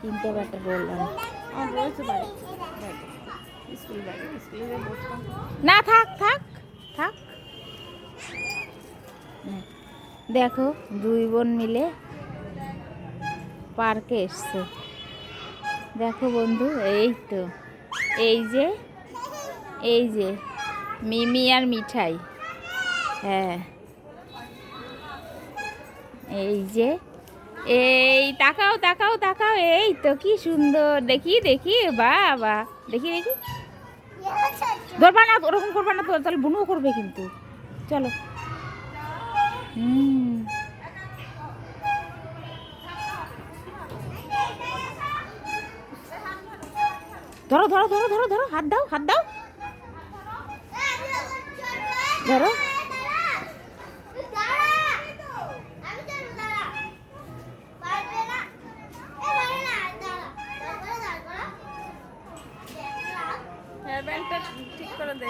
কিনতে পারতে বললাম। আমার রয়েছে বাড়ি, স্কুল ব্যাগে, স্কুলে যে বসতাম। না থাক থাক থাক। দেখো দুই বোন মিলে পার্কে এসছে। দেখো বন্ধু, এই তো এই যে মিমি আর মিঠাই। হ্যাঁ এই যে, এই তাকাও তাকাও তাকাও, এই তো কি সুন্দর, দেখি দেখি, বাবা দেখি দেখি। ধরবা না, ওরকম করবা না তো, তাহলে বুনুও করবে কিন্তু। চলো। ধরো ধরো ধরো ধরো ধরো, হাত দাও হাত দাও, ধরো। হেয়ার ব্যান্ডটা ঠিক করে দে।